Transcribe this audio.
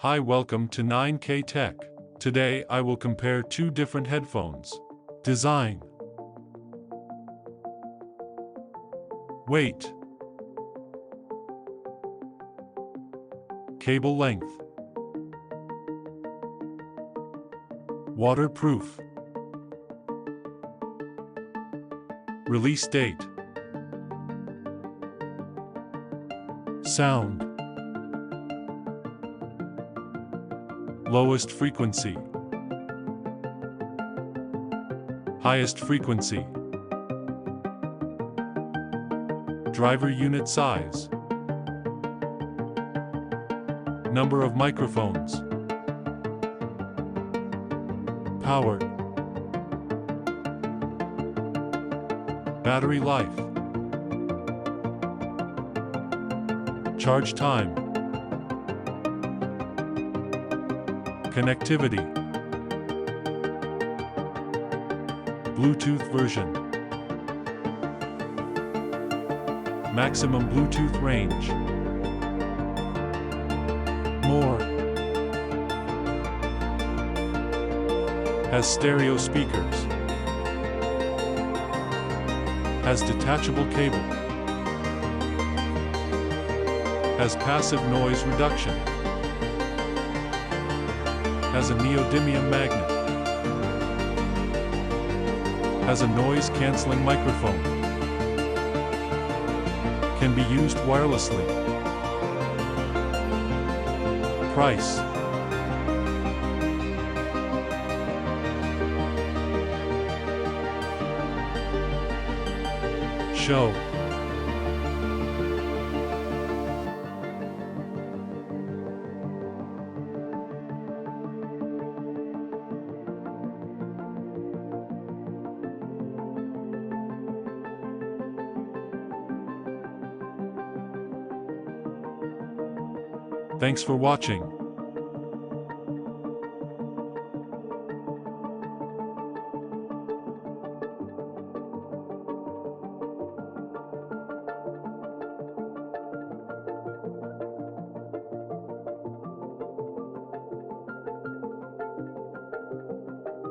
Hi, welcome to 9K Tech. Today I will compare two different headphones. Design. Weight. Cable length. Waterproof. Release date. Sound. Lowest frequency. Highest frequency. Driver unit size. Number of microphones. Power. Battery life. Charge time. Connectivity. Bluetooth version. Maximum Bluetooth range. More. Has stereo speakers. Has detachable cable. Has passive noise reduction. Has a neodymium magnet. Has a noise-canceling microphone. Can be used wirelessly. Price. Show. Thanks for watching.